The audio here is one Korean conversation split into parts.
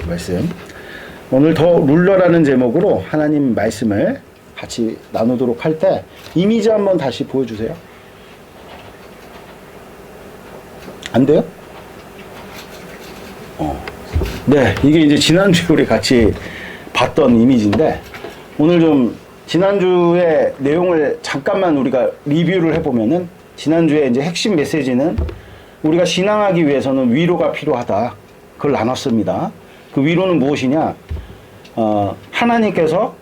말씀. 오늘 더 룰러라는 제목으로 하나님 말씀을 같이 나누도록 할 때 이미지 한번 다시 보여주세요. 안 돼요? 네, 이게 이제 지난주에 우리 같이 봤던 이미지인데 오늘 좀 지난주의 내용을 잠깐만 우리가 리뷰를 해보면은 지난주에 이제 핵심 메시지는 우리가 신앙하기 위해서는 위로가 필요하다. 그걸 나눴습니다. 그 위로는 무엇이냐? 하나님께서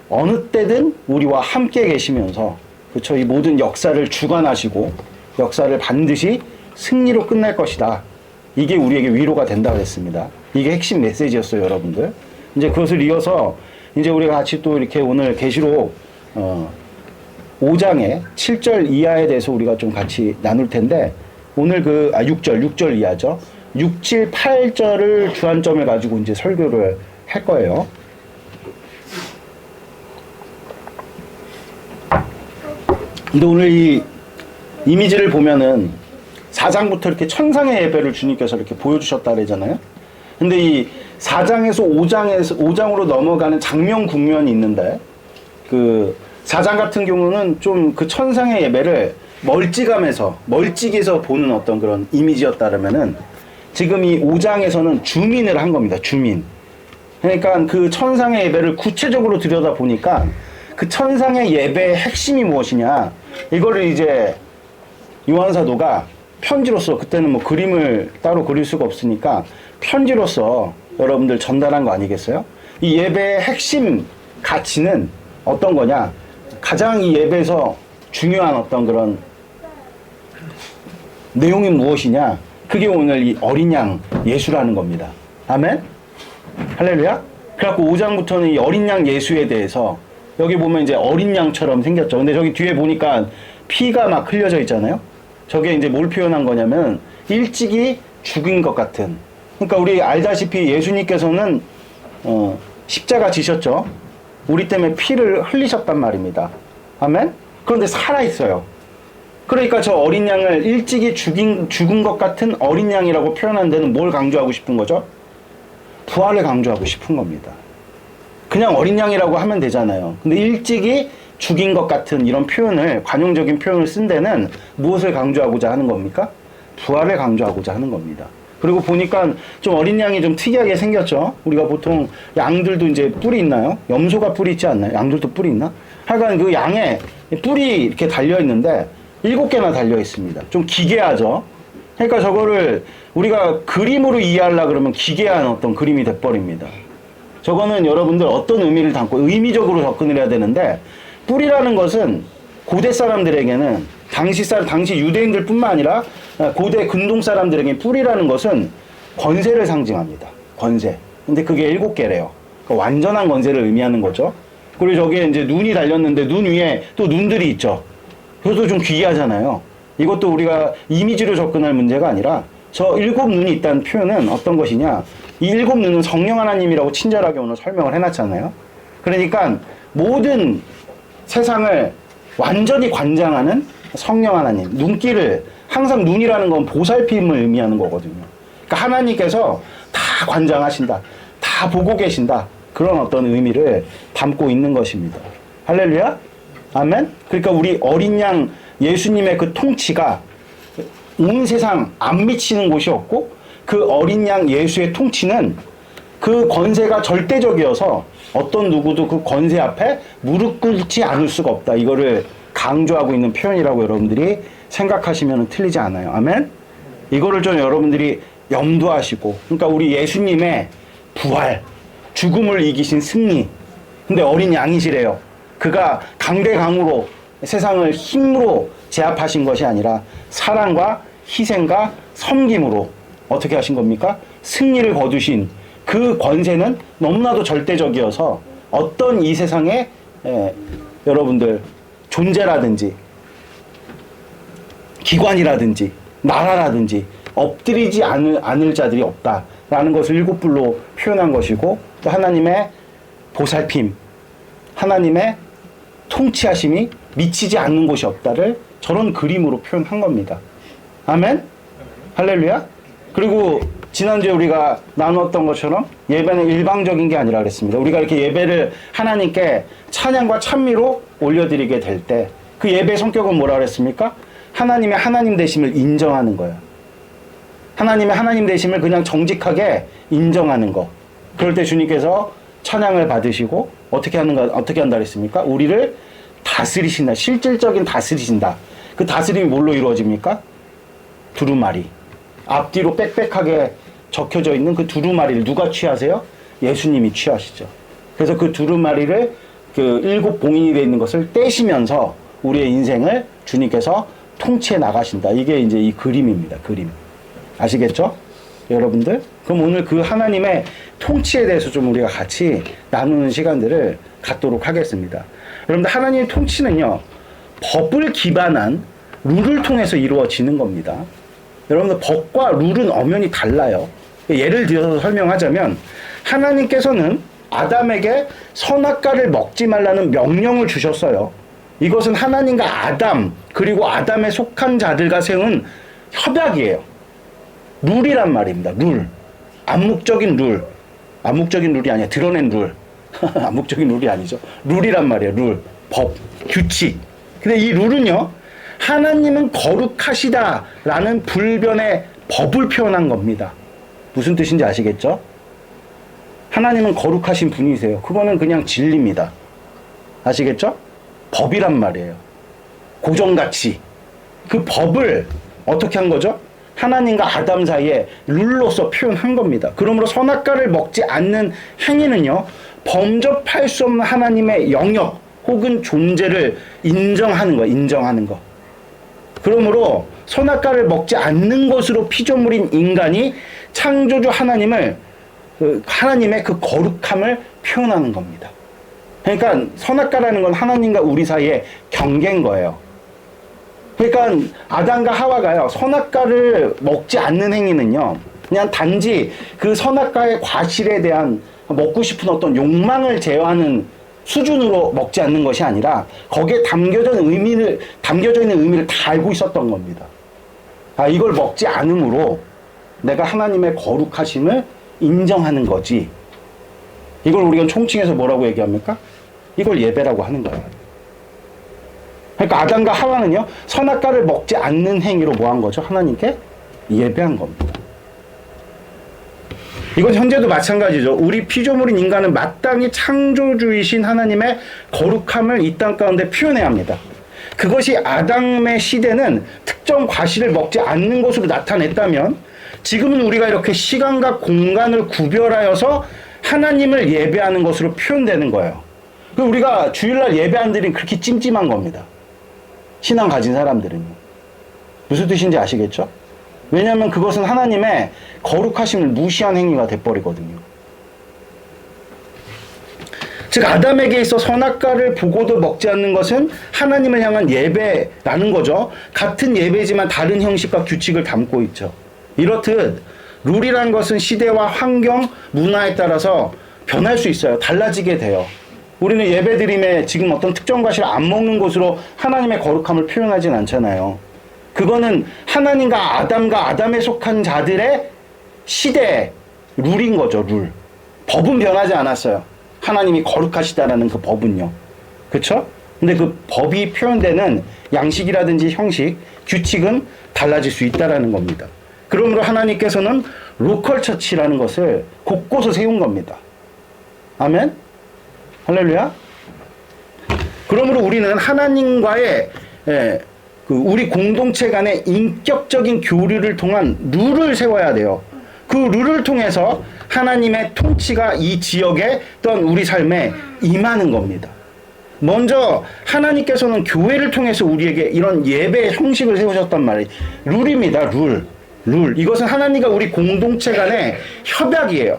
어느 때든 우리와 함께 계시면서 그렇죠? 이 모든 역사를 주관하시고 역사를 반드시 승리로 끝낼 것이다. 이게 우리에게 위로가 된다고 했습니다. 이게 핵심 메시지였어요, 여러분들. 이제 그것을 이어서 이제 우리가 같이 또 이렇게 오늘 계시록 5장의 7절 이하에 대해서 우리가 좀 같이 나눌 텐데 오늘 6절 이하죠. 6, 7, 8절을 주안점을 가지고 이제 설교를 할 거예요. 근데 오늘 이 이미지를 보면은 4장부터 이렇게 천상의 예배를 주님께서 이렇게 보여주셨다 그러잖아요. 근데 이 4장에서 5장으로 넘어가는 장면 국면이 있는데 그 4장 같은 경우는 좀 그 천상의 예배를 멀찍이에서 보는 어떤 그런 이미지였다면은 지금 이 5장에서는 주민을 한 겁니다. 주민. 그러니까 그 천상의 예배를 구체적으로 들여다 보니까 그 천상의 예배의 핵심이 무엇이냐 이거를 이제 요한 사도가 편지로서 그때는 뭐 그림을 따로 그릴 수가 없으니까 편지로서 여러분들 전달한 거 아니겠어요? 이 예배의 핵심 가치는 어떤 거냐? 가장 이 예배에서 중요한 어떤 그런 내용이 무엇이냐? 그게 오늘 이 어린 양 예수라는 겁니다. 아멘? 할렐루야? 그래갖고 5장부터는 이 어린 양 예수에 대해서 여기 보면 이제 어린 양처럼 생겼죠. 근데 저기 뒤에 보니까 피가 막 흘려져 있잖아요. 저게 이제 뭘 표현한 거냐면 일찍이 죽인 것 같은. 그러니까 우리 알다시피 예수님께서는 십자가 지셨죠. 우리 때문에 피를 흘리셨단 말입니다. 아멘? 그런데 살아있어요. 그러니까 저 어린 양을 일찍이 죽은 것 같은 어린 양이라고 표현한 데는 뭘 강조하고 싶은 거죠? 부활을 강조하고 싶은 겁니다. 그냥 어린 양이라고 하면 되잖아요. 근데 일찍이 죽인 것 같은 이런 표현을, 관용적인 표현을 쓴 데는 무엇을 강조하고자 하는 겁니까? 부활을 강조하고자 하는 겁니다. 그리고 보니까 좀 어린 양이 좀 특이하게 생겼죠? 우리가 보통 양들도 이제 뿔이 있나요? 염소가 뿔이 있지 않나요? 양들도 뿔이 있나? 하여간 그 양에 뿔이 이렇게 달려있는데 7개나 달려있습니다. 좀 기괴하죠? 그러니까 저거를 우리가 그림으로 이해하려고 그러면 기괴한 어떤 그림이 돼버립니다. 저거는 여러분들 어떤 의미를 담고 의미적으로 접근을 해야 되는데 뿔이라는 것은 고대 사람들에게는 당시 유대인들 뿐만 아니라 고대 근동 사람들에게 뿔이라는 것은 권세를 상징합니다. 권세. 근데 그게 7개래요. 그러니까 완전한 권세를 의미하는 거죠. 그리고 저기에 이제 눈이 달렸는데 눈 위에 또 눈들이 있죠. 그것도 좀 기이하잖아요. 이것도 우리가 이미지로 접근할 문제가 아니라 저 7눈이 있다는 표현은 어떤 것이냐. 이 7눈은 성령 하나님이라고 친절하게 오늘 설명을 해놨잖아요. 그러니까 모든 세상을 완전히 관장하는 성령 하나님. 눈길을 항상 눈이라는 건 보살핌을 의미하는 거거든요. 그러니까 하나님께서 다 관장하신다. 다 보고 계신다. 그런 어떤 의미를 담고 있는 것입니다. 할렐루야? 아멘? 그러니까 우리 어린 양 예수님의 그 통치가 온 세상 안 미치는 곳이 없고 그 어린 양 예수의 통치는 그 권세가 절대적이어서 어떤 누구도 그 권세 앞에 무릎 꿇지 않을 수가 없다. 이거를 강조하고 있는 표현이라고 여러분들이 생각하시면 틀리지 않아요. 아멘? 이거를 좀 여러분들이 염두하시고 그러니까 우리 예수님의 부활, 죽음을 이기신 승리. 근데 어린 양이시래요. 그가 강대강으로 세상을 힘으로 제압하신 것이 아니라 사랑과 희생과 섬김으로 어떻게 하신 겁니까? 승리를 거두신 그 권세는 너무나도 절대적이어서 어떤 이 세상에 여러분들 존재라든지 기관이라든지 나라라든지 엎드리지 않을 자들이 없다라는 것을 7불로 표현한 것이고 또 하나님의 보살핌, 하나님의 통치하심이 미치지 않는 곳이 없다를 저런 그림으로 표현한 겁니다. 아멘? 할렐루야? 그리고 지난주에 우리가 나누었던 것처럼 예배는 일방적인 게 아니라 그랬습니다. 우리가 이렇게 예배를 하나님께 찬양과 찬미로 올려드리게 될 때 그 예배의 성격은 뭐라 그랬습니까? 하나님의 하나님 되심을 인정하는 거예요. 하나님의 하나님 되심을 그냥 정직하게 인정하는 거. 그럴 때 주님께서 찬양을 받으시고 어떻게 한다 그랬습니까? 우리를 다스리신다. 실질적인 다스리신다. 그 다스림이 뭘로 이루어집니까? 두루마리. 앞뒤로 빽빽하게 적혀져 있는 그 두루마리를 누가 취하세요? 예수님이 취하시죠. 그래서 그 두루마리를 그 7 봉인이 되어 있는 것을 떼시면서 우리의 인생을 주님께서 통치해 나가신다. 이게 이제 이 그림입니다. 그림. 아시겠죠? 여러분들? 그럼 오늘 그 하나님의 통치에 대해서 좀 우리가 같이 나누는 시간들을 갖도록 하겠습니다. 여러분들, 하나님의 통치는요, 법을 기반한 룰을 통해서 이루어지는 겁니다. 여러분들, 법과 룰은 엄연히 달라요. 예를 들어서 설명하자면, 하나님께서는 아담에게 선악과를 먹지 말라는 명령을 주셨어요. 이것은 하나님과 아담, 그리고 아담에 속한 자들과 세운 협약이에요. 룰이란 말입니다. 룰. 암묵적인 룰. 암묵적인 룰이 아니야. 드러낸 룰. 암묵적인 룰이 아니죠. 룰이란 말이에요. 룰. 법. 규칙. 근데 이 룰은요, 하나님은 거룩하시다라는 불변의 법을 표현한 겁니다. 무슨 뜻인지 아시겠죠? 하나님은 거룩하신 분이세요. 그거는 그냥 진리입니다. 아시겠죠? 법이란 말이에요. 고정가치. 그 법을 어떻게 한 거죠? 하나님과 아담 사이에 룰로서 표현한 겁니다. 그러므로 선악과를 먹지 않는 행위는요, 범접할 수 없는 하나님의 영역 혹은 존재를 인정하는 거, 인정하는 거. 그러므로 선악과를 먹지 않는 것으로 피조물인 인간이 창조주 하나님의 그 거룩함을 표현하는 겁니다. 그러니까 선악과라는 건 하나님과 우리 사이의 경계인 거예요. 그러니까 아담과 하와가요, 선악과를 먹지 않는 행위는요, 그냥 단지 그 선악과의 과실에 대한 먹고 싶은 어떤 욕망을 제어하는 수준으로 먹지 않는 것이 아니라 거기에 담겨져 있는 의미를 다 알고 있었던 겁니다. 아, 이걸 먹지 않음으로 내가 하나님의 거룩하심을 인정하는 거지. 이걸 우리가 총칭해서 뭐라고 얘기합니까? 이걸 예배라고 하는 거예요. 그러니까 아담과 하와는요, 선악과를 먹지 않는 행위로 뭐 한 거죠? 하나님께 예배한 겁니다. 이건 현재도 마찬가지죠. 우리 피조물인 인간은 마땅히 창조주이신 하나님의 거룩함을 이 땅 가운데 표현해야 합니다. 그것이 아담의 시대는 특정 과실을 먹지 않는 것으로 나타냈다면, 지금은 우리가 이렇게 시간과 공간을 구별하여서 하나님을 예배하는 것으로 표현되는 거예요. 우리가 주일날 예배 안 드리면 그렇게 찜찜한 겁니다. 신앙 가진 사람들은요. 무슨 뜻인지 아시겠죠? 왜냐하면 그것은 하나님의 거룩하심을 무시한 행위가 돼버리거든요. 즉, 아담에게 있어 선악과를 보고도 먹지 않는 것은 하나님을 향한 예배라는 거죠. 같은 예배지만 다른 형식과 규칙을 담고 있죠. 이렇듯 룰이라는 것은 시대와 환경, 문화에 따라서 변할 수 있어요. 달라지게 돼요. 우리는 예배드림에 지금 어떤 특정 과실을 안 먹는 것으로 하나님의 거룩함을 표현하진 않잖아요. 그거는 하나님과 아담에 속한 자들의 시대의 룰인 거죠. 룰. 법은 변하지 않았어요. 하나님이 거룩하시다라는 그 법은요. 그렇죠? 근데 그 법이 표현되는 양식이라든지 형식, 규칙은 달라질 수 있다라는 겁니다. 그러므로 하나님께서는 로컬 처치라는 것을 곳곳에 세운 겁니다. 아멘? 할렐루야? 그러므로 우리는 하나님과의 우리 공동체 간의 인격적인 교류를 통한 룰을 세워야 돼요. 그 룰을 통해서 하나님의 통치가 이 지역에 또한 우리 삶에 임하는 겁니다. 먼저 하나님께서는 교회를 통해서 우리에게 이런 예배의 형식을 세우셨단 말이에요. 룰입니다. 룰. 이것은 하나님과 우리 공동체 간의 협약이에요.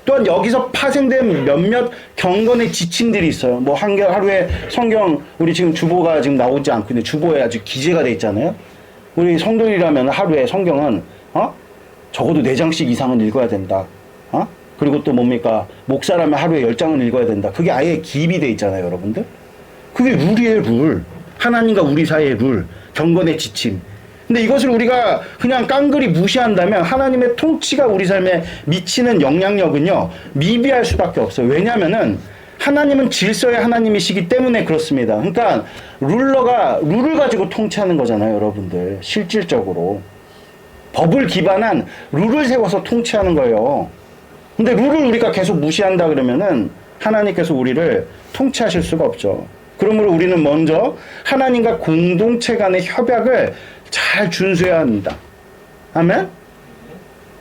또한 여기서 파생된 몇몇 경건의 지침들이 있어요. 뭐 하루에 성경, 우리 지금 주보가 지금 나오지 않고 있는데 주보에 아주 기재가 돼 있잖아요. 우리 성도이라면 하루에 성경은 적어도 4장씩 이상은 읽어야 된다. 그리고 또 뭡니까? 목사라면 하루에 10장은 읽어야 된다. 그게 아예 기입이 돼 있잖아요, 여러분들. 그게 룰이에요, 룰. 하나님과 우리 사이의 룰, 경건의 지침. 근데 이것을 우리가 그냥 깡그리 무시한다면 하나님의 통치가 우리 삶에 미치는 영향력은요, 미비할 수밖에 없어요. 왜냐하면은 하나님은 질서의 하나님이시기 때문에 그렇습니다. 그러니까 룰러가 룰을 가지고 통치하는 거잖아요, 여러분들. 실질적으로. 법을 기반한 룰을 세워서 통치하는 거예요. 근데 룰을 우리가 계속 무시한다 그러면은 하나님께서 우리를 통치하실 수가 없죠. 그러므로 우리는 먼저 하나님과 공동체 간의 협약을 잘 준수해야 합니다. 아멘?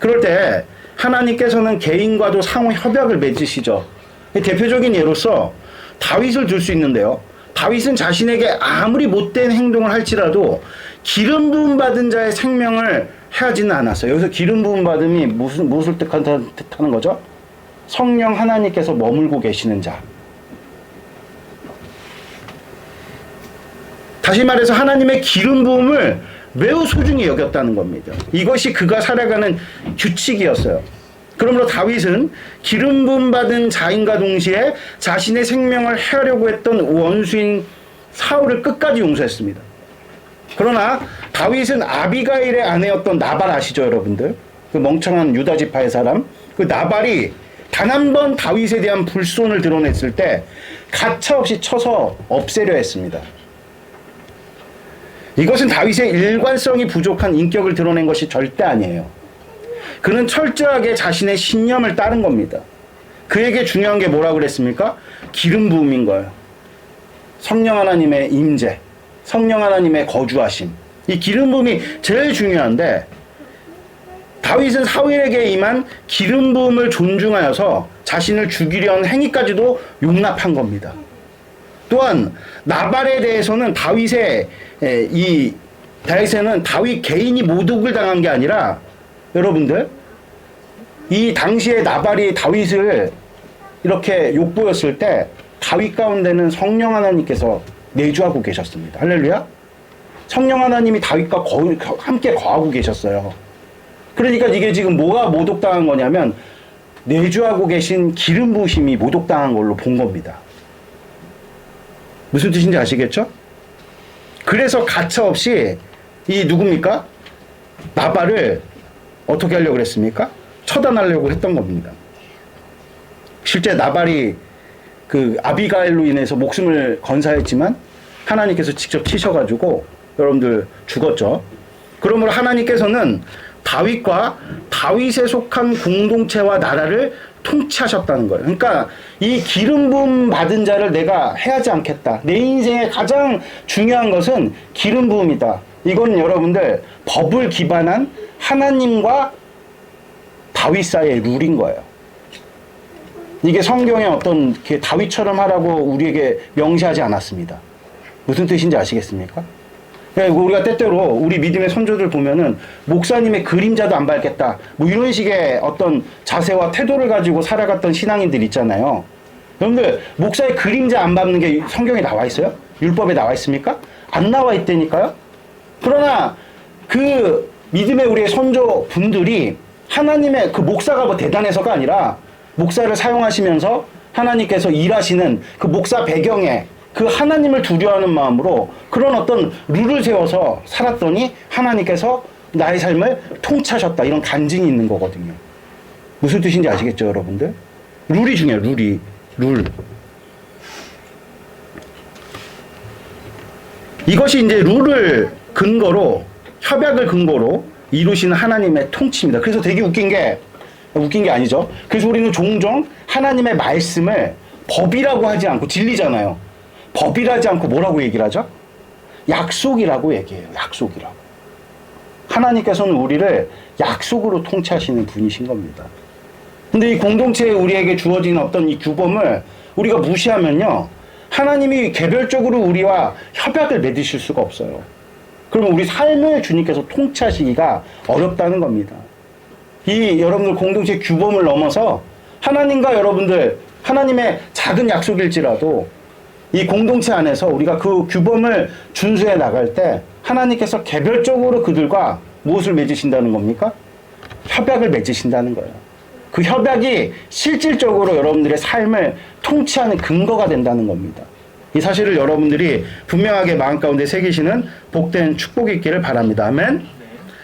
그럴 때 하나님께서는 개인과도 상호 협약을 맺으시죠. 대표적인 예로서 다윗을 들 수 있는데요. 다윗은 자신에게 아무리 못된 행동을 할지라도 기름 부음 받은 자의 생명을 해하지는 않았어요. 여기서 기름 부음 받음이 무엇을 뜻하는 거죠? 성령 하나님께서 머물고 계시는 자. 다시 말해서 하나님의 기름 부음을 매우 소중히 여겼다는 겁니다. 이것이 그가 살아가는 규칙이었어요. 그러므로 다윗은 기름 부음 받은 자인과 동시에 자신의 생명을 해하려고 했던 원수인 사울을 끝까지 용서했습니다. 그러나 다윗은 아비가일의 아내였던 나발 아시죠, 여러분들? 그 멍청한 유다 지파의 사람. 그 나발이 단 한 번 다윗에 대한 불손을 드러냈을 때 가차없이 쳐서 없애려 했습니다. 이것은 다윗의 일관성이 부족한 인격을 드러낸 것이 절대 아니에요. 그는 철저하게 자신의 신념을 따른 겁니다. 그에게 중요한 게 뭐라고 그랬습니까? 기름 부음인 거예요. 성령 하나님의 임재, 성령 하나님의 거주하심. 이 기름 부음이 제일 중요한데 다윗은 사울에게 임한 기름 부음을 존중하여서 자신을 죽이려는 행위까지도 용납한 겁니다. 또한 나발에 대해서는 다윗에는 다윗 개인이 모독을 당한 게 아니라 여러분들, 이 당시에 나발이 다윗을 이렇게 욕보였을 때 다윗 가운데는 성령 하나님께서 내주하고 계셨습니다. 할렐루야. 성령 하나님이 다윗과 함께 거하고 계셨어요. 그러니까 이게 지금 뭐가 모독당한 거냐면 내주하고 계신 기름 부으심이 모독당한 걸로 본 겁니다. 무슨 뜻인지 아시겠죠? 그래서 가차없이 이 누굽니까? 나발을 어떻게 하려고 그랬습니까? 처단하려고 했던 겁니다. 실제 나발이 그 아비가일로 인해서 목숨을 건사했지만 하나님께서 직접 치셔가지고 여러분들 죽었죠. 그러므로 하나님께서는 다윗과 다윗에 속한 공동체와 나라를 통치하셨다는 거예요. 그러니까 이 기름 부음 받은 자를 내가 해하지 않겠다. 내 인생의 가장 중요한 것은 기름 부음이다. 이건 여러분들 법을 기반한 하나님과 다윗 사이의 룰인 거예요. 이게 성경에 어떤 다윗처럼 하라고 우리에게 명시하지 않았습니다. 무슨 뜻인지 아시겠습니까? 우리가 때때로 우리 믿음의 선조들 보면은 목사님의 그림자도 안 밟겠다, 뭐 이런 식의 어떤 자세와 태도를 가지고 살아갔던 신앙인들 있잖아요. 여러분들, 목사의 그림자 안 밟는 게 성경에 나와 있어요? 율법에 나와 있습니까? 안 나와 있다니까요. 그러나 그 믿음의 우리의 선조 분들이 하나님의 그 목사가 뭐 대단해서가 아니라 목사를 사용하시면서 하나님께서 일하시는 그 목사 배경에 그 하나님을 두려워하는 마음으로 그런 어떤 룰을 세워서 살았더니 하나님께서 나의 삶을 통치하셨다, 이런 간증이 있는 거거든요. 무슨 뜻인지 아시겠죠, 여러분들? 룰이 중요해요. 룰. 이것이 이제 룰을 근거로, 협약을 근거로 이루시는 하나님의 통치입니다. 그래서 되게 웃긴 게 아니죠. 그래서 우리는 종종 하나님의 말씀을 법이라고 하지 않고, 진리잖아요. 법이라지 않고 뭐라고 얘기를 하죠? 약속이라고 얘기해요. 약속이라고. 하나님께서는 우리를 약속으로 통치하시는 분이신 겁니다. 근데 이 공동체에 우리에게 주어진 어떤 이 규범을 우리가 무시하면요, 하나님이 개별적으로 우리와 협약을 맺으실 수가 없어요. 그러면 우리 삶을 주님께서 통치하시기가 어렵다는 겁니다. 이 여러분들 공동체 규범을 넘어서 하나님과 여러분들, 하나님의 작은 약속일지라도 이 공동체 안에서 우리가 그 규범을 준수해 나갈 때 하나님께서 개별적으로 그들과 무엇을 맺으신다는 겁니까? 협약을 맺으신다는 거예요. 그 협약이 실질적으로 여러분들의 삶을 통치하는 근거가 된다는 겁니다. 이 사실을 여러분들이 분명하게 마음 가운데 새기시는 복된 축복이 있기를 바랍니다. 아멘.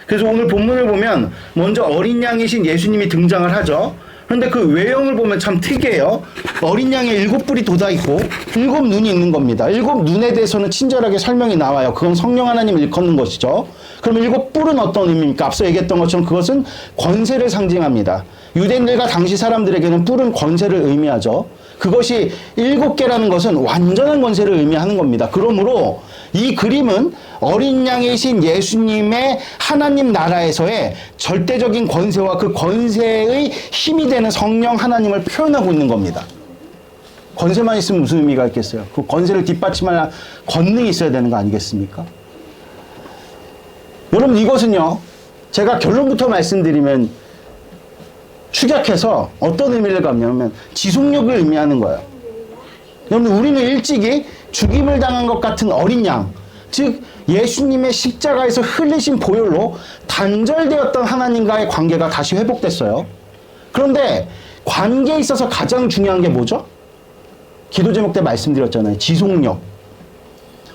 그래서 오늘 본문을 보면 먼저 어린 양이신 예수님이 등장을 하죠. 그런데 그 외형을 보면 참 특이해요. 어린 양에 7뿔이 돋아있고 7눈이 있는 겁니다. 7눈에 대해서는 친절하게 설명이 나와요. 그건 성령 하나님을 일컫는 것이죠. 그럼 7뿔은 어떤 의미입니까? 앞서 얘기했던 것처럼 그것은 권세를 상징합니다. 유대인들과 당시 사람들에게는 뿔은 권세를 의미하죠. 그것이 7개라는 것은 완전한 권세를 의미하는 겁니다. 그러므로 이 그림은 어린 양이신 예수님의 하나님 나라에서의 절대적인 권세와 그 권세의 힘이 되는 성령 하나님을 표현하고 있는 겁니다. 권세만 있으면 무슨 의미가 있겠어요? 그 권세를 뒷받침할 권능이 있어야 되는 거 아니겠습니까? 여러분, 이것은요, 제가 결론부터 말씀드리면 축약해서 어떤 의미를 갖냐면 지속력을 의미하는 거예요. 여러분, 우리는 일찍이 죽임을 당한 것 같은 어린 양, 즉 예수님의 십자가에서 흘리신 보혈로 단절되었던 하나님과의 관계가 다시 회복됐어요. 그런데 관계에 있어서 가장 중요한 게 뭐죠? 기도 제목 때 말씀드렸잖아요. 지속력.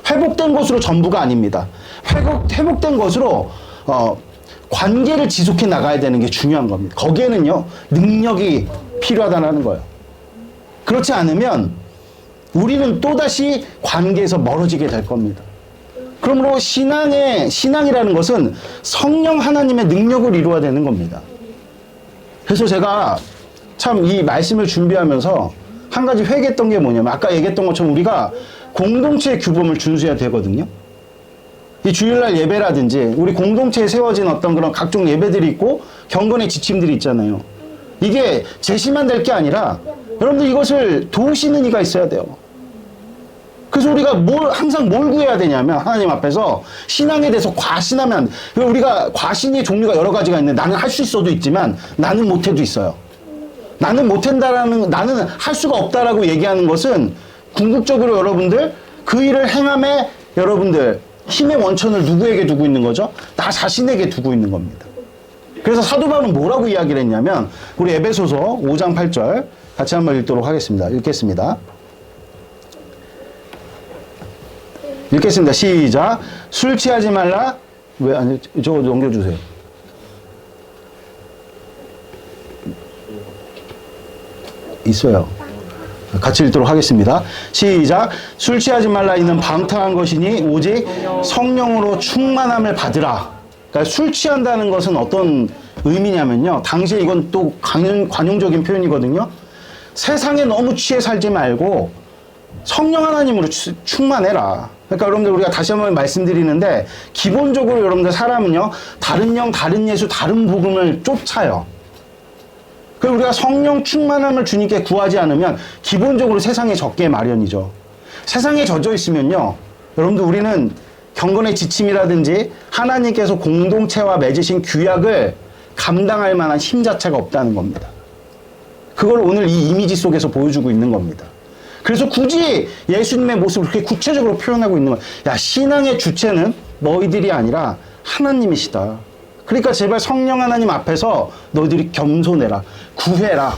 회복된 것으로 전부가 아닙니다. 회복된 것으로 관계를 지속해 나가야 되는 게 중요한 겁니다. 거기에는요, 능력이 필요하다는 거예요. 그렇지 않으면 우리는 또다시 관계에서 멀어지게 될 겁니다. 그러므로 신앙이라는 것은 성령 하나님의 능력을 이루어야 되는 겁니다. 그래서 제가 참 이 말씀을 준비하면서 한 가지 회개했던 게 뭐냐면, 아까 얘기했던 것처럼 우리가 공동체의 규범을 준수해야 되거든요. 이 주일날 예배라든지 우리 공동체에 세워진 어떤 그런 각종 예배들이 있고 경건의 지침들이 있잖아요. 이게 제시만 될 게 아니라 여러분들 이것을 도우시는 이가 있어야 돼요. 그래서 우리가 항상 뭘 구해야 되냐면, 하나님 앞에서 신앙에 대해서 과신하면 안 돼. 우리가 과신의 종류가 여러 가지가 있는데, 나는 할 수 있어도 있지만 나는 못해도 있어요. 나는 나는 할 수가 없다라고 얘기하는 것은 궁극적으로 여러분들 그 일을 행함에 여러분들 힘의 원천을 누구에게 두고 있는 거죠? 나 자신에게 두고 있는 겁니다. 그래서 사도 바울은 뭐라고 이야기를 했냐면, 우리 에베소서 5장 8절 같이 한번 읽도록 하겠습니다. 읽겠습니다. 시작. 술 취하지 말라. 왜 아니, 저거 넘겨주세요. 있어요. 같이 읽도록 하겠습니다. 시작. 술 취하지 말라. 이는 방탕한 것이니 오직 성령으로 충만함을 받으라. 그러니까 술 취한다는 것은 어떤 의미냐면요, 당시에 이건 또 관용적인 표현이거든요. 세상에 너무 취해 살지 말고 성령 하나님으로 충만해라. 그러니까 여러분들, 우리가 다시 한번 말씀드리는데, 기본적으로 여러분들 사람은요, 다른 영, 다른 예수, 다른 복음을 쫓아요. 그럼 우리가 성령 충만함을 주님께 구하지 않으면 기본적으로 세상에 젖게 마련이죠. 세상에 젖어 있으면요, 여러분들 우리는 경건의 지침이라든지 하나님께서 공동체와 맺으신 규약을 감당할 만한 힘 자체가 없다는 겁니다. 그걸 오늘 이 이미지 속에서 보여주고 있는 겁니다. 그래서 굳이 예수님의 모습을 그렇게 구체적으로 표현하고 있는 거예요. 야, 신앙의 주체는 너희들이 아니라 하나님이시다. 그러니까 제발 성령 하나님 앞에서 너희들이 겸손해라. 구해라.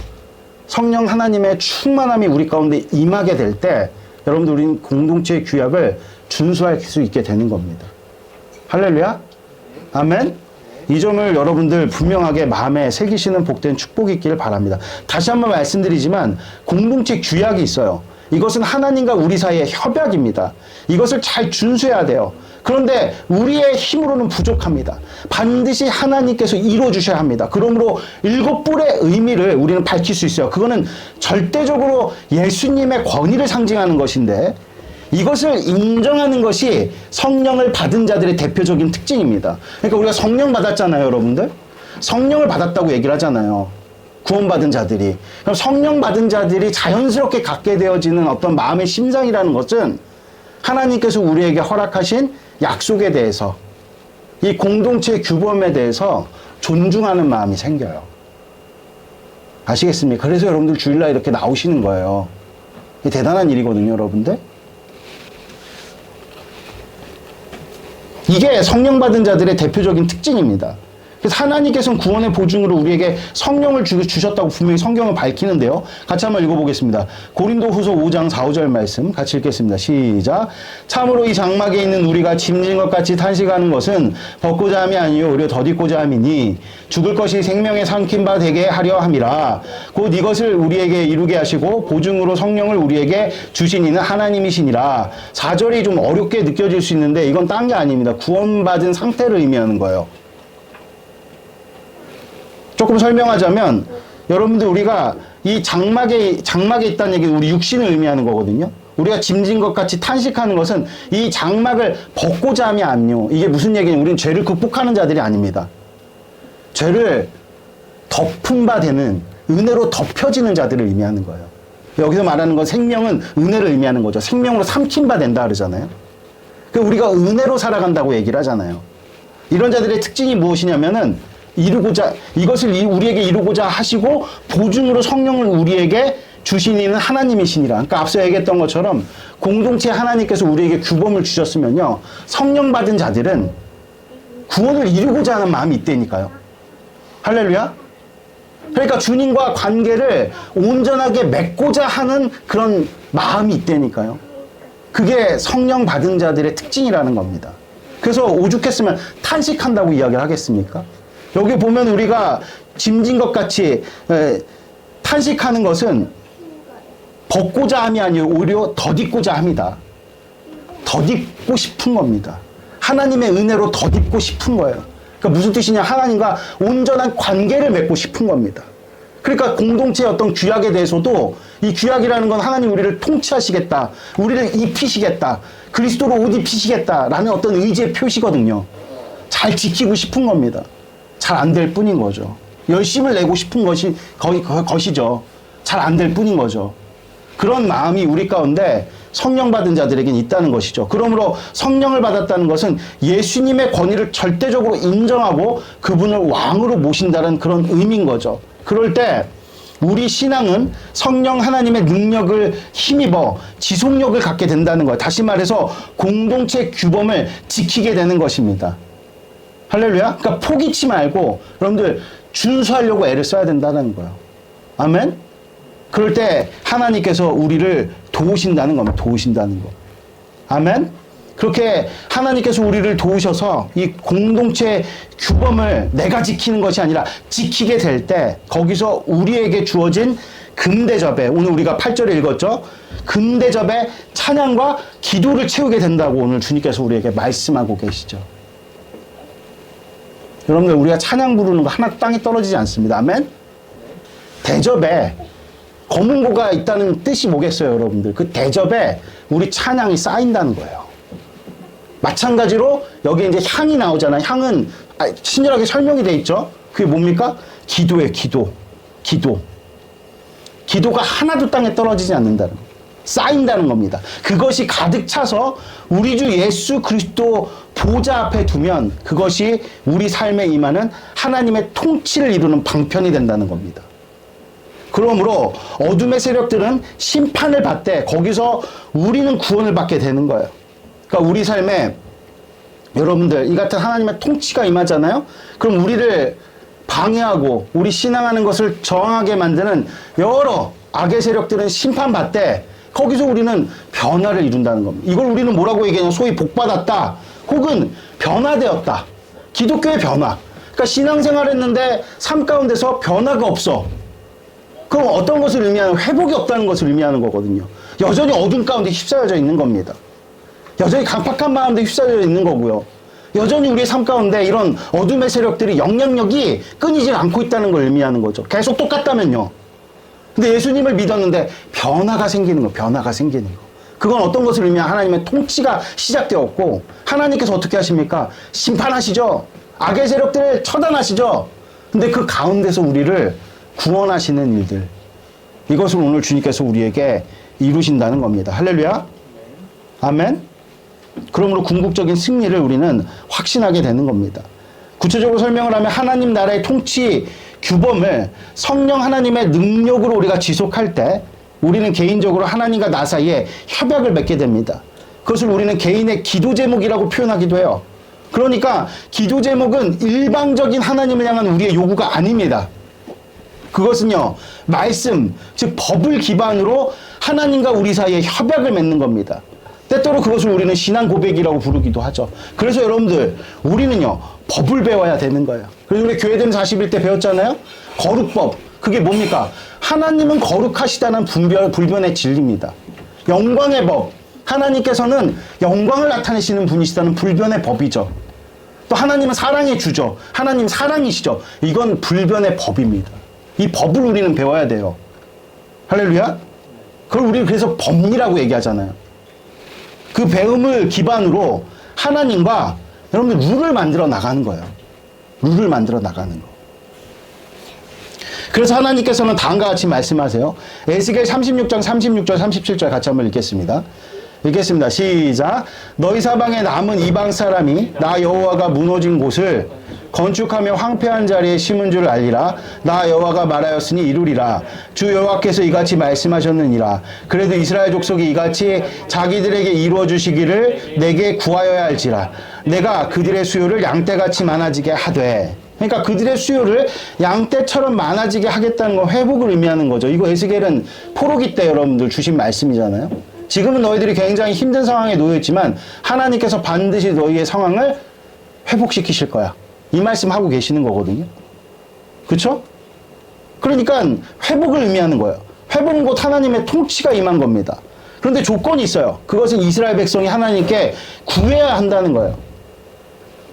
성령 하나님의 충만함이 우리 가운데 임하게 될 때 여러분들 우리는 공동체의 규약을 준수할 수 있게 되는 겁니다. 할렐루야. 아멘. 이 점을 여러분들 분명하게 마음에 새기시는 복된 축복이 있기를 바랍니다. 다시 한번 말씀드리지만 공동체 규약이 있어요. 이것은 하나님과 우리 사이의 협약입니다. 이것을 잘 준수해야 돼요. 그런데 우리의 힘으로는 부족합니다. 반드시 하나님께서 이루어주셔야 합니다. 그러므로 7뿔의 의미를 우리는 밝힐 수 있어요. 그거는 절대적으로 예수님의 권위를 상징하는 것인데, 이것을 인정하는 것이 성령을 받은 자들의 대표적인 특징입니다. 그러니까 우리가 성령 받았잖아요, 여러분들. 성령을 받았다고 얘기를 하잖아요. 구원받은 자들이. 그럼 성령 받은 자들이 자연스럽게 갖게 되어지는 어떤 마음의 심상이라는 것은 하나님께서 우리에게 허락하신 약속에 대해서, 이 공동체의 규범에 대해서 존중하는 마음이 생겨요. 아시겠습니까? 그래서 여러분들 주일날 이렇게 나오시는 거예요. 이게 대단한 일이거든요, 여러분들. 이게 성령 받은 자들의 대표적인 특징입니다. 그래서 하나님께서는 구원의 보증으로 우리에게 성령을 주셨다고 분명히 성경을 밝히는데요. 같이 한번 읽어보겠습니다. 고린도후서 5장 4, 5절 말씀 같이 읽겠습니다. 시작. 참으로 이 장막에 있는 우리가 짐진 것 같이 탄식하는 것은 벗고자 함이 아니요 오히려 덧입고자 함이니 죽을 것이 생명에 삼킨 바 되게 하려 함이라. 곧 이것을 우리에게 이루게 하시고 보증으로 성령을 우리에게 주신 이는 하나님이시니라. 4절이 좀 어렵게 느껴질 수 있는데 이건 딴 게 아닙니다. 구원받은 상태를 의미하는 거예요. 조금 설명하자면 여러분들 우리가 이 장막에 있다는 얘기는 우리 육신을 의미하는 거거든요. 우리가 짐진 것 같이 탄식하는 것은 이 장막을 벗고자 함이 아니요. 이게 무슨 얘기냐면 우리는 죄를 극복하는 자들이 아닙니다. 죄를 덮은 바 되는 은혜로 덮여지는 자들을 의미하는 거예요. 여기서 말하는 건 생명은 은혜를 의미하는 거죠. 생명으로 삼킨 바 된다 그러잖아요. 우리가 은혜로 살아간다고 얘기를 하잖아요. 이런 자들의 특징이 무엇이냐면은 이것을 우리에게 이루고자 하시고 보증으로 성령을 우리에게 주신 이는 하나님이시니라. 그러니까 앞서 얘기했던 것처럼 공동체 하나님께서 우리에게 규범을 주셨으면요. 성령 받은 자들은 구원을 이루고자 하는 마음이 있다니까요. 할렐루야. 그러니까 주님과 관계를 온전하게 맺고자 하는 그런 마음이 있다니까요. 그게 성령 받은 자들의 특징이라는 겁니다. 그래서 오죽했으면 탄식한다고 이야기를 하겠습니까? 여기 보면 우리가 짐진 것 같이 탄식하는 것은 벗고자 함이 아니고 오히려 덧입고자 합니다. 덧입고 싶은 겁니다. 하나님의 은혜로 덧입고 싶은 거예요. 그러니까 무슨 뜻이냐? 하나님과 온전한 관계를 맺고 싶은 겁니다. 그러니까 공동체의 어떤 규약에 대해서도 이 규약이라는 건 하나님 우리를 통치하시겠다. 우리를 입히시겠다. 그리스도로 옷 입히시겠다라는 어떤 의지의 표시거든요. 잘 지키고 싶은 겁니다. 잘 안 될 뿐인 거죠. 열심을 내고 싶은 것이죠. 잘 안 될 뿐인 거죠. 그런 마음이 우리 가운데 성령 받은 자들에겐 있다는 것이죠. 그러므로 성령을 받았다는 것은 예수님의 권위를 절대적으로 인정하고 그분을 왕으로 모신다는 그런 의미인 거죠. 그럴 때 우리 신앙은 성령 하나님의 능력을 힘입어 지속력을 갖게 된다는 거예요. 다시 말해서 공동체 규범을 지키게 되는 것입니다. 할렐루야. 그러니까 포기치 말고 여러분들 준수하려고 애를 써야 된다는 거예요. 아멘. 그럴 때 하나님께서 우리를 도우신다는 겁니다. 도우신다는 거. 아멘. 그렇게 하나님께서 우리를 도우셔서 이 공동체 규범을 내가 지키는 것이 아니라 지키게 될 때 거기서 우리에게 주어진 금대접에 오늘 우리가 8절에 읽었죠. 금대접에 찬양과 기도를 채우게 된다고 오늘 주님께서 우리에게 말씀하고 계시죠. 여러분들 우리가 찬양 부르는 거 하나 땅에 떨어지지 않습니다. 아멘. 대접에 검은고가 있다는 뜻이 뭐겠어요, 여러분들? 그 대접에 우리 찬양이 쌓인다는 거예요. 마찬가지로 여기 이제 향이 나오잖아요. 향은 친절하게 설명이 돼 있죠. 그게 뭡니까? 기도예요. 기도가 하나도 땅에 떨어지지 않는다는 거예요. 쌓인다는 겁니다. 그것이 가득 차서 우리 주 예수 그리스도 보좌 앞에 두면 그것이 우리 삶에 임하는 하나님의 통치를 이루는 방편이 된다는 겁니다. 그러므로 어둠의 세력들은 심판을 받되 거기서 우리는 구원을 받게 되는 거예요. 그러니까 우리 삶에 여러분들 이 같은 하나님의 통치가 임하잖아요. 그럼 우리를 방해하고 우리 신앙하는 것을 저항하게 만드는 여러 악의 세력들은 심판받되 거기서 우리는 변화를 이룬다는 겁니다. 이걸 우리는 뭐라고 얘기하냐면 소위 복받았다 혹은 변화되었다. 기독교의 변화. 그러니까 신앙생활 했는데 삶 가운데서 변화가 없어. 그럼 어떤 것을 의미하는 회복이 없다는 것을 의미하는 거거든요. 여전히 어둠 가운데 휩싸여져 있는 겁니다. 여전히 강팍한 마음도 휩싸여져 있는 거고요. 여전히 우리의 삶 가운데 이런 어둠의 세력들이 영향력이 끊이질 않고 있다는 걸 의미하는 거죠. 계속 똑같다면요. 근데 예수님을 믿었는데 변화가 생기는 거, 변화가 생기는 거. 그건 어떤 것을 의미하면 하나님의 통치가 시작되었고 하나님께서 어떻게 하십니까? 심판하시죠. 악의 세력들을 처단하시죠. 근데 그 가운데서 우리를 구원하시는 일들. 이것을 오늘 주님께서 우리에게 이루신다는 겁니다. 할렐루야. 아멘. 그러므로 궁극적인 승리를 우리는 확신하게 되는 겁니다. 구체적으로 설명을 하면 하나님 나라의 통치 규범을 성령 하나님의 능력으로 우리가 지속할 때 우리는 개인적으로 하나님과 나 사이에 협약을 맺게 됩니다. 그것을 우리는 개인의 기도 제목이라고 표현하기도 해요. 그러니까 기도 제목은 일방적인 하나님을 향한 우리의 요구가 아닙니다. 그것은요, 말씀, 즉 법을 기반으로 하나님과 우리 사이에 협약을 맺는 겁니다. 때때로 그것을 우리는 신앙 고백이라고 부르기도 하죠. 그래서 여러분들, 우리는요, 법을 배워야 되는 거예요. 그래서 우리 교회된 41대 배웠잖아요? 거룩법. 그게 뭡니까? 하나님은 거룩하시다는 불변의 진리입니다. 영광의 법. 하나님께서는 영광을 나타내시는 분이시다는 불변의 법이죠. 또 하나님은 사랑의 주죠. 하나님 사랑이시죠. 이건 불변의 법입니다. 이 법을 우리는 배워야 돼요. 할렐루야? 그걸 우리 그래서 법리라고 얘기하잖아요. 그 배움을 기반으로 하나님과 여러분들 룰을 만들어 나가는 거예요. 룰을 만들어 나가는 거. 그래서 하나님께서는 다음과 같이 말씀하세요. 에스겔 36장 36절 37절 같이 한번 읽겠습니다. 읽겠습니다. 시작. 너희 사방에 남은 이방 사람이 나 여호와가 무너진 곳을 건축하며 황폐한 자리에 심은 줄 알리라. 나 여호와가 말하였으니 이루리라. 주 여호와께서 이같이 말씀하셨느니라. 그래도 이스라엘 족속이 이같이 자기들에게 이루어 주시기를 내게 구하여야 할지라. 내가 그들의 수요를 양떼같이 많아지게 하되. 그러니까 그들의 수요를 양떼처럼 많아지게 하겠다는 건 회복을 의미하는 거죠. 이거 에스겔은 포로기 때 여러분들 주신 말씀이잖아요. 지금은 너희들이 굉장히 힘든 상황에 놓여있지만 하나님께서 반드시 너희의 상황을 회복시키실 거야. 이 말씀하고 계시는 거거든요. 그렇죠? 그러니까 회복을 의미하는 거예요. 회복은 곧 하나님의 통치가 임한 겁니다. 그런데 조건이 있어요. 그것은 이스라엘 백성이 하나님께 구해야 한다는 거예요.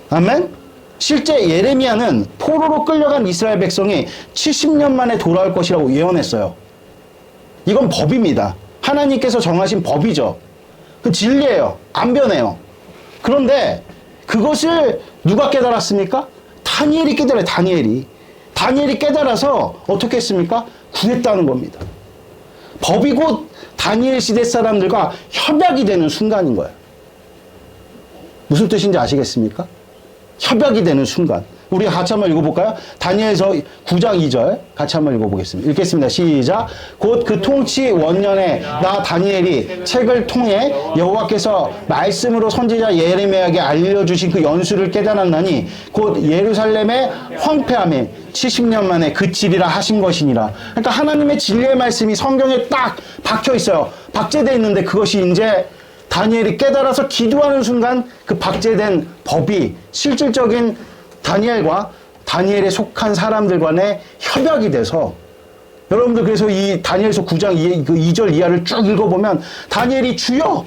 아멘? 실제 예레미야는 포로로 끌려간 이스라엘 백성이 70년 만에 돌아올 것이라고 예언했어요. 이건 법입니다. 하나님께서 정하신 법이죠. 그 진리예요. 안 변해요. 그런데 그것을 누가 깨달았습니까? 다니엘이 깨달아요. 다니엘이 깨달아서 어떻게 했습니까? 구했다는 겁니다. 법이 곧 다니엘 시대 사람들과 협약이 되는 순간인 거예요. 무슨 뜻인지 아시겠습니까? 협약이 되는 순간. 우리 같이 한번 읽어볼까요? 다니엘서 9장 2절 같이 한번 읽어보겠습니다. 읽겠습니다. 시작. 곧 그 통치 원년에 나 다니엘이 책을 통해 여호와께서 말씀으로 선지자 예레미야에게 알려주신 그 연수를 깨달았나니 곧 예루살렘의 황폐함에 70년 만에 그치리라 하신 것이니라. 그러니까 하나님의 진리의 말씀이 성경에 딱 박혀 있어요. 박제되어 있는데 그것이 이제 다니엘이 깨달아서 기도하는 순간 그 박제된 법이 실질적인 다니엘과 다니엘에 속한 사람들 간의 협약이 돼서 여러분들 그래서 이 다니엘서 9장 2절 이하를 쭉 읽어보면 다니엘이 주여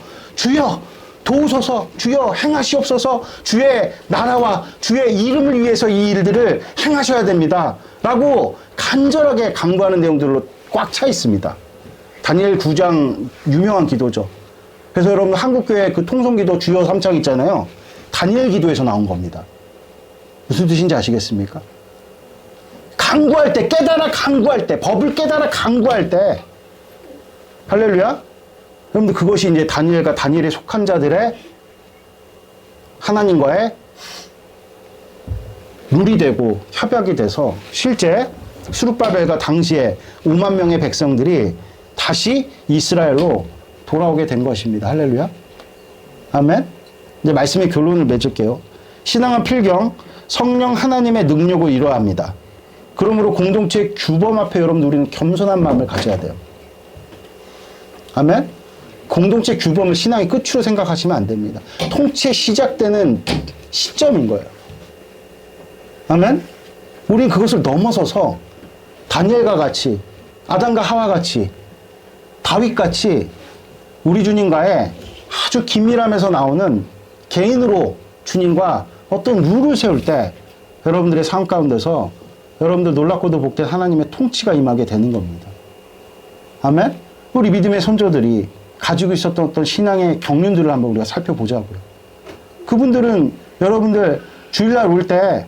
도우소서 주여 행하시옵소서 주의 나라와 주의 이름을 위해서 이 일들을 행하셔야 됩니다 라고 간절하게 간구하는 내용들로 꽉 차 있습니다. 다니엘 9장 유명한 기도죠. 그래서 여러분 한국교회 그 통성기도 주여 3장 있잖아요. 다니엘 기도에서 나온 겁니다. 무슨 뜻인지 아시겠습니까? 간구할 때, 깨달아 간구할 때, 법을 깨달아 간구할 때, 할렐루야? 여러분들 그것이 이제 다니엘과 다니엘에 속한 자들의 하나님과의 룰이 되고 협약이 돼서 실제 스룹바벨과 당시에 5만 명의 백성들이 다시 이스라엘로 돌아오게 된 것입니다. 할렐루야? 아멘? 이제 말씀의 결론을 맺을게요. 신앙은 필경, 성령 하나님의 능력을 이뤄야 합니다. 그러므로 공동체 규범 앞에 여러분들 우리는 겸손한 마음을 가져야 돼요. 아멘? 공동체 규범을 신앙의 끝으로 생각하시면 안 됩니다. 통치에 시작되는 시점인 거예요. 아멘? 우리는 그것을 넘어서서 다니엘과 같이, 아담과 하와 같이, 다윗 같이 우리 주님과의 아주 긴밀함에서 나오는 개인으로 주님과 어떤 룰을 세울 때 여러분들의 삶 가운데서 여러분들 놀랍고도 복된 하나님의 통치가 임하게 되는 겁니다. 아멘? 우리 믿음의 선조들이 가지고 있었던 어떤 신앙의 경륜들을 한번 우리가 살펴보자고요. 그분들은 여러분들 주일날 올 때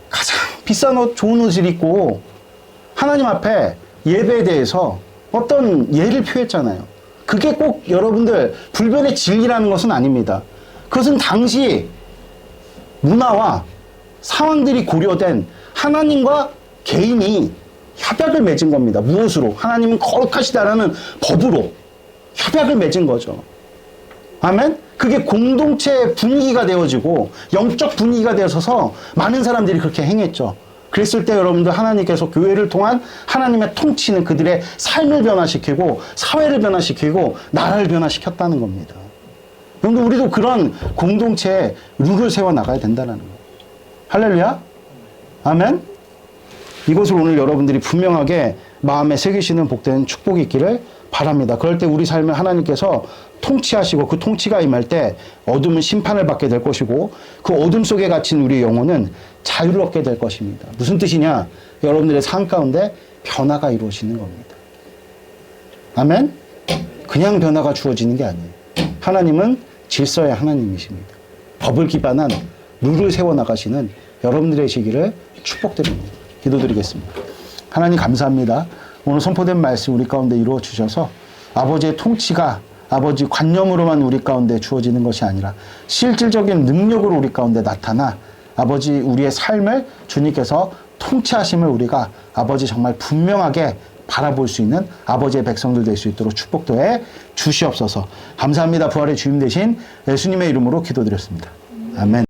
가장 비싼 옷, 좋은 옷을 입고 하나님 앞에 예배에 대해서 어떤 예를 표했잖아요. 그게 꼭 여러분들 불변의 진리라는 것은 아닙니다. 그것은 당시 문화와 상황들이 고려된 하나님과 개인이 협약을 맺은 겁니다. 무엇으로? 하나님은 거룩하시다라는 법으로 협약을 맺은 거죠. 아멘? 그게 공동체 분위기가 되어지고 영적 분위기가 되어서서 많은 사람들이 그렇게 행했죠. 그랬을 때 여러분들 하나님께서 교회를 통한 하나님의 통치는 그들의 삶을 변화시키고 사회를 변화시키고 나라를 변화시켰다는 겁니다. 여러분들 우리도 그런 공동체에 룰을 세워나가야 된다는 거예요. 할렐루야? 아멘? 이것을 오늘 여러분들이 분명하게 마음에 새기시는 복된 축복이 있기를 바랍니다. 그럴 때 우리 삶을 하나님께서 통치하시고 그 통치가 임할 때 어둠은 심판을 받게 될 것이고 그 어둠 속에 갇힌 우리 영혼은 자유를 얻게 될 것입니다. 무슨 뜻이냐? 여러분들의 삶 가운데 변화가 이루어지는 겁니다. 아멘? 그냥 변화가 주어지는 게 아니에요. 하나님은 질서의 하나님이십니다. 법을 기반한 룰을 세워나가시는 여러분들의 시기를 축복드립니다. 기도드리겠습니다. 하나님 감사합니다. 오늘 선포된 말씀 우리 가운데 이루어 주셔서 아버지의 통치가 아버지 관념으로만 우리 가운데 주어지는 것이 아니라 실질적인 능력으로 우리 가운데 나타나 아버지 우리의 삶을 주님께서 통치하심을 우리가 아버지 정말 분명하게 바라볼 수 있는 아버지의 백성들 될 수 있도록 축복도에 주시옵소서. 감사합니다. 부활의 주님 되신 예수님의 이름으로 기도드렸습니다. 아멘.